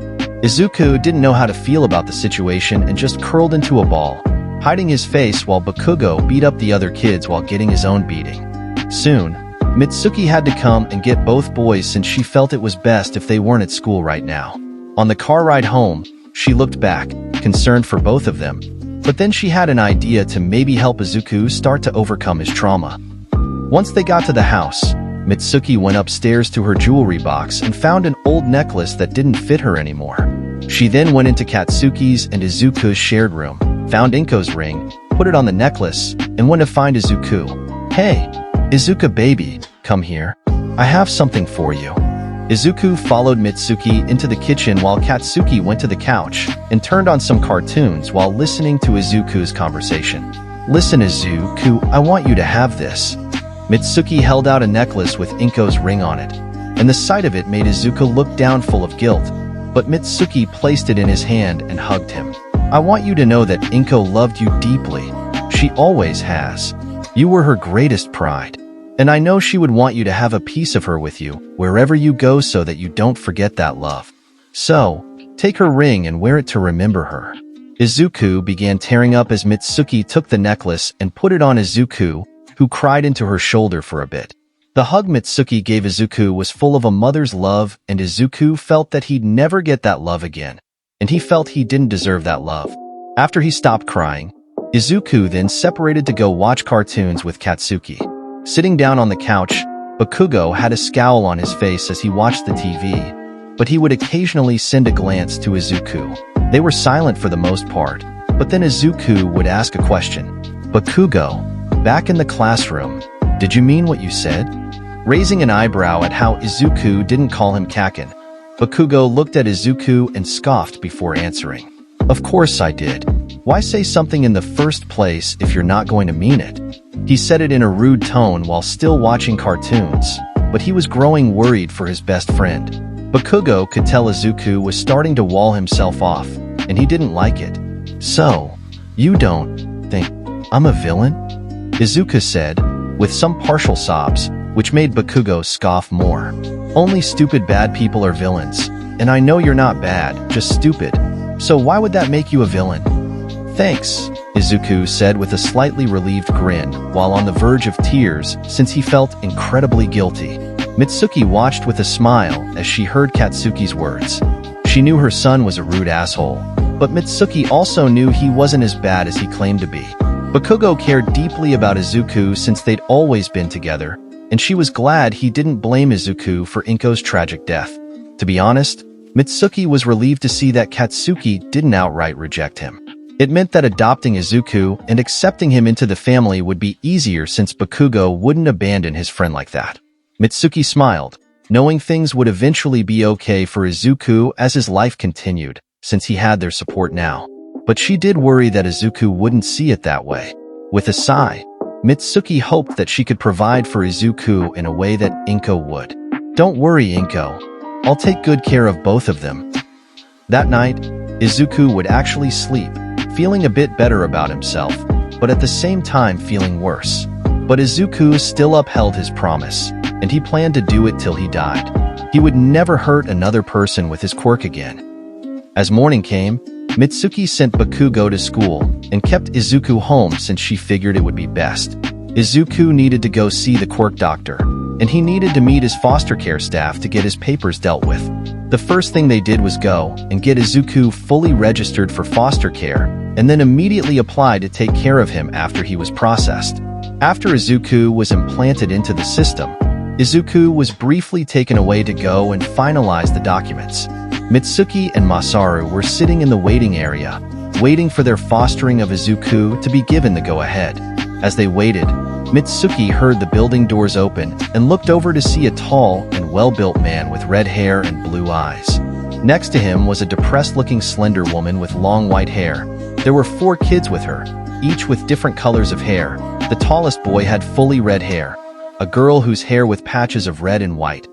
Izuku didn't know how to feel about the situation and just curled into a ball, hiding his face while Bakugo beat up the other kids while getting his own beating. Soon, Mitsuki had to come and get both boys since she felt it was best if they weren't at school right now. On the car ride home, she looked back, concerned for both of them, but then she had an idea to maybe help Izuku start to overcome his trauma. Once they got to the house, Mitsuki went upstairs to her jewelry box and found an old necklace that didn't fit her anymore. She then went into Katsuki's and Izuku's shared room, found Inko's ring, put it on the necklace, and went to find Izuku. Hey, Izuku baby, come here. I have something for you. Izuku followed Mitsuki into the kitchen while Katsuki went to the couch and turned on some cartoons while listening to Izuku's conversation. Listen, Izuku, I want you to have this. Mitsuki held out a necklace with Inko's ring on it, and the sight of it made Izuku look down full of guilt, but Mitsuki placed it in his hand and hugged him. I want you to know that Inko loved you deeply. She always has. You were her greatest pride. And I know she would want you to have a piece of her with you wherever you go so that you don't forget that love. So, take her ring and wear it to remember her. Izuku began tearing up as Mitsuki took the necklace and put it on Izuku, who cried into her shoulder for a bit. The hug Mitsuki gave Izuku was full of a mother's love, and Izuku felt that he'd never get that love again, and he felt he didn't deserve that love. After he stopped crying, Izuku then separated to go watch cartoons with Katsuki. Sitting down on the couch, Bakugo had a scowl on his face as he watched the TV, but he would occasionally send a glance to Izuku. They were silent for the most part, but then Izuku would ask a question. Bakugo, back in the classroom, did you mean what you said? Raising an eyebrow at how Izuku didn't call him Kaken, Bakugo looked at Izuku and scoffed before answering. Of course I did. Why say something in the first place if you're not going to mean it? He said it in a rude tone while still watching cartoons, but he was growing worried for his best friend. Bakugo could tell Izuku was starting to wall himself off, and he didn't like it. So, you don't think I'm a villain? Izuku said, with some partial sobs, which made Bakugo scoff more. Only stupid bad people are villains, and I know you're not bad, just stupid. So why would that make you a villain? Thanks, Izuku said with a slightly relieved grin, while on the verge of tears since he felt incredibly guilty. Mitsuki watched with a smile as she heard Katsuki's words. She knew her son was a rude asshole, but Mitsuki also knew he wasn't as bad as he claimed to be. Bakugo cared deeply about Izuku since they'd always been together, and she was glad he didn't blame Izuku for Inko's tragic death. To be honest, Mitsuki was relieved to see that Katsuki didn't outright reject him. It meant that adopting Izuku and accepting him into the family would be easier since Bakugo wouldn't abandon his friend like that. Mitsuki smiled, knowing things would eventually be okay for Izuku as his life continued, since he had their support now. But she did worry that Izuku wouldn't see it that way. With a sigh, Mitsuki hoped that she could provide for Izuku in a way that Inko would. Don't worry, Inko. I'll take good care of both of them. That night, Izuku would actually sleep, feeling a bit better about himself, but at the same time feeling worse. But Izuku still upheld his promise, and he planned to do it till he died. He would never hurt another person with his quirk again. As morning came, Mitsuki sent Bakugo to school and kept Izuku home since she figured it would be best. Izuku needed to go see the quirk doctor, and he needed to meet his foster care staff to get his papers dealt with. The first thing they did was go and get Izuku fully registered for foster care, and then immediately applied to take care of him after he was processed. After Izuku was implanted into the system, Izuku was briefly taken away to go and finalize the documents. Mitsuki and Masaru were sitting in the waiting area, waiting for their fostering of Izuku to be given the go-ahead. As they waited, Mitsuki heard the building doors open and looked over to see a tall and well-built man with red hair and blue eyes. Next to him was a depressed-looking slender woman with long white hair. There were 4 kids with her, each with different colors of hair. The tallest boy had fully red hair, a girl whose hair with patches of red and white.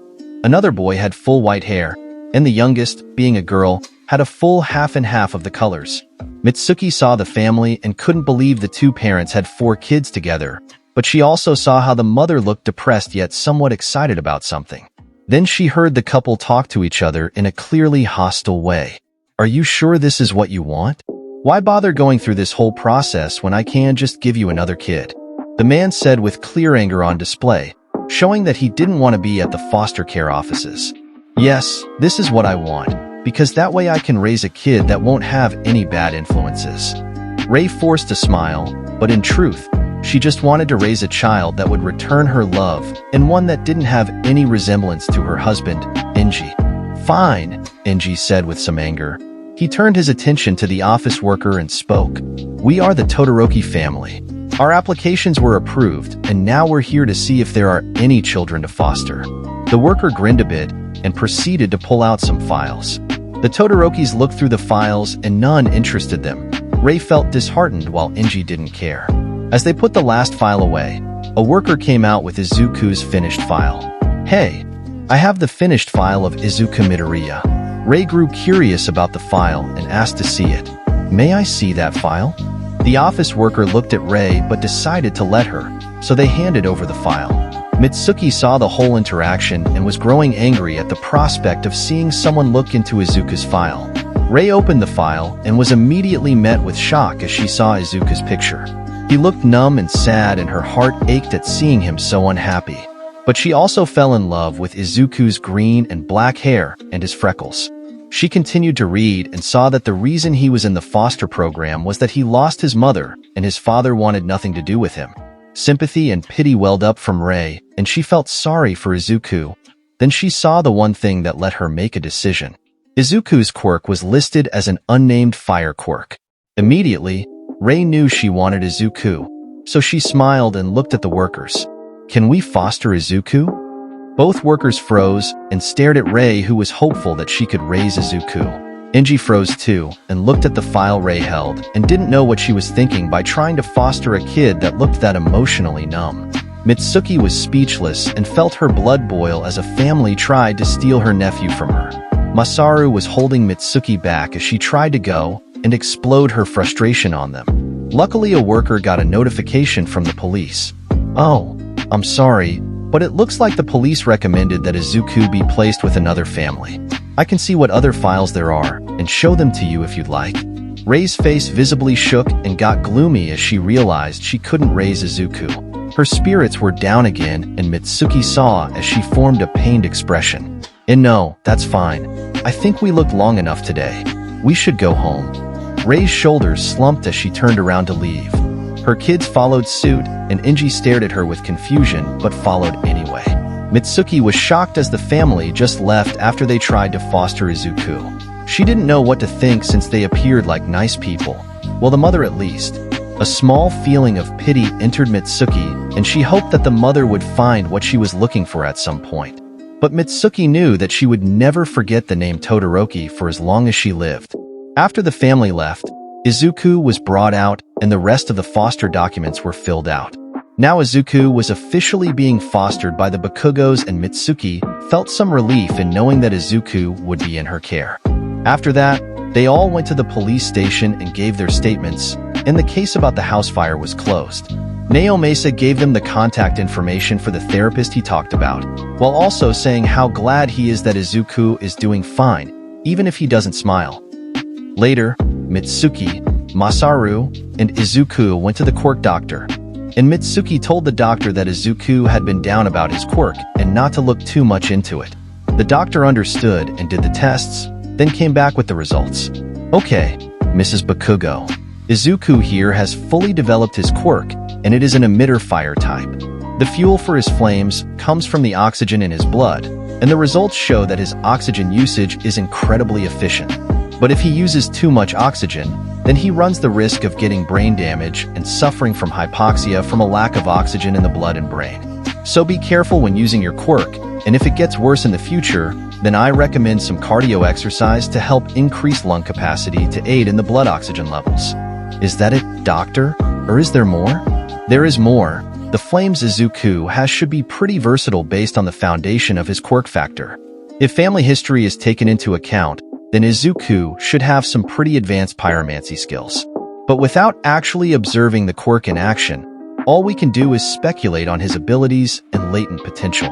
Another boy had full white hair, and the youngest, being a girl, had a full half and half of the colors. Mitsuki saw the family and couldn't believe the 2 parents had 4 kids together, but she also saw how the mother looked depressed yet somewhat excited about something. Then she heard the couple talk to each other in a clearly hostile way. "Are you sure this is what you want? Why bother going through this whole process when I can just give you another kid?" The man said with clear anger on display, showing that he didn't want to be at the foster care offices. "Yes, this is what I want, because that way I can raise a kid that won't have any bad influences." Ray forced a smile, but in truth, she just wanted to raise a child that would return her love and one that didn't have any resemblance to her husband, Enji. "Fine," Enji said with some anger. He turned his attention to the office worker and spoke. "We are the Todoroki family. Our applications were approved, and now we're here to see if there are any children to foster." The worker grinned a bit and proceeded to pull out some files. The Todorokis looked through the files and none interested them. Ray felt disheartened while Enji didn't care. As they put the last file away, a worker came out with Izuku's finished file. "Hey, I have the finished file of Izuku Midoriya." Ray grew curious about the file and asked to see it. "May I see that file?" The office worker looked at Ray but decided to let her, so they handed over the file. Mitsuki saw the whole interaction and was growing angry at the prospect of seeing someone look into Izuku's file. Ray opened the file and was immediately met with shock as she saw Izuku's picture. He looked numb and sad, and her heart ached at seeing him so unhappy. But she also fell in love with Izuku's green and black hair and his freckles. She continued to read and saw that the reason he was in the foster program was that he lost his mother and his father wanted nothing to do with him. Sympathy and pity welled up from Ray, and she felt sorry for Izuku. Then she saw the one thing that let her make a decision. Izuku's quirk was listed as an unnamed fire quirk. Immediately, Ray knew she wanted Izuku, so she smiled and looked at the workers. "Can we foster Izuku?" Both workers froze and stared at Ray, who was hopeful that she could raise Izuku. Enji froze too and looked at the file Ray held and didn't know what she was thinking by trying to foster a kid that looked that emotionally numb. Mitsuki was speechless and felt her blood boil as a family tried to steal her nephew from her. Masaru was holding Mitsuki back as she tried to go and explode her frustration on them. Luckily, a worker got a notification from the police. "Oh, I'm sorry, but it looks like the police recommended that Izuku be placed with another family. I can see what other files there are and show them to you if you'd like." Ray's face visibly shook and got gloomy as she realized she couldn't raise Izuku. Her spirits were down again, and Mitsuki saw as she formed a pained expression. "And no, that's fine. I think we looked long enough today. We should go home." Ray's shoulders slumped as she turned around to leave. Her kids followed suit, and Enji stared at her with confusion but followed anyway. Mitsuki was shocked as the family just left after they tried to foster Izuku. She didn't know what to think since they appeared like nice people. Well, the mother at least. A small feeling of pity entered Mitsuki, and she hoped that the mother would find what she was looking for at some point. But Mitsuki knew that she would never forget the name Todoroki for as long as she lived. After the family left, Izuku was brought out and the rest of the foster documents were filled out. Now Izuku was officially being fostered by the Bakugos, and Mitsuki felt some relief in knowing that Izuku would be in her care. After that, they all went to the police station and gave their statements, and the case about the house fire was closed. Naomasa gave them the contact information for the therapist he talked about, while also saying how glad he is that Izuku is doing fine, even if he doesn't smile. Later, Mitsuki, Masaru, and Izuku went to the quirk doctor, and Mitsuki told the doctor that Izuku had been down about his quirk and not to look too much into it. The doctor understood and did the tests, then came back with the results. Okay, Mrs. Bakugo. Izuku here has fully developed his quirk, and it is an emitter fire type. The fuel for his flames comes from the oxygen in his blood, and the results show that his oxygen usage is incredibly efficient. But if he uses too much oxygen, then he runs the risk of getting brain damage and suffering from hypoxia from a lack of oxygen in the blood and brain. So be careful when using your quirk, and if it gets worse in the future, then I recommend some cardio exercise to help increase lung capacity to aid in the blood oxygen levels. Is that it, doctor? Or is there more? There is more. The flames Izuku has should be pretty versatile based on the foundation of his quirk factor. If family history is taken into account, then Izuku should have some pretty advanced pyromancy skills. But without actually observing the quirk in action, all we can do is speculate on his abilities and latent potential.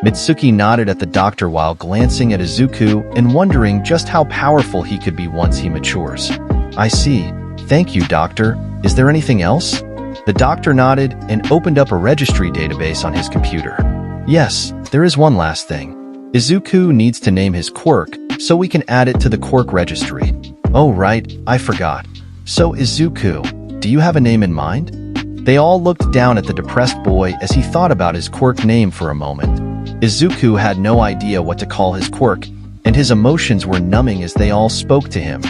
Mitsuki nodded at the doctor while glancing at Izuku and wondering just how powerful he could be once he matures. I see. Thank you, doctor. Is there anything else? The doctor nodded and opened up a registry database on his computer. Yes, there is one last thing. Izuku needs to name his quirk so we can add it to the quirk registry. Oh right, I forgot. So Izuku, do you have a name in mind? They all looked down at the depressed boy as he thought about his quirk name for a moment. Izuku had no idea what to call his quirk, and his emotions were numbing as they all spoke to him.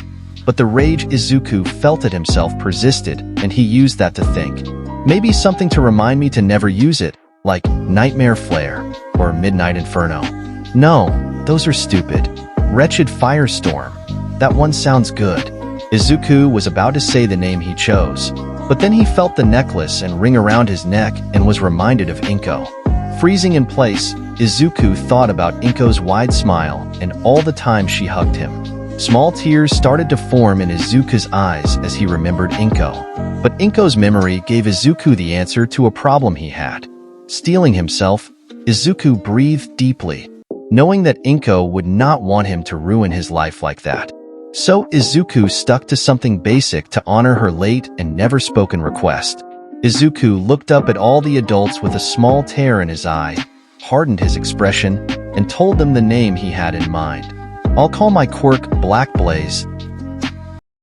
But the rage Izuku felt at himself persisted, and he used that to think. Maybe something to remind me to never use it, like Nightmare Flare or Midnight Inferno. No, those are stupid. Wretched Firestorm. That one sounds good. Izuku was about to say the name he chose, but then he felt the necklace and ring around his neck and was reminded of Inko. Freezing in place, Izuku thought about Inko's wide smile and all the time she hugged him. Small tears started to form in Izuku's eyes as he remembered Inko. But Inko's memory gave Izuku the answer to a problem he had. Steeling himself, Izuku breathed deeply, knowing that Inko would not want him to ruin his life like that. So Izuku stuck to something basic to honor her late and never-spoken request. Izuku looked up at all the adults with a small tear in his eye, hardened his expression, and told them the name he had in mind. I'll call my quirk Black Blaze,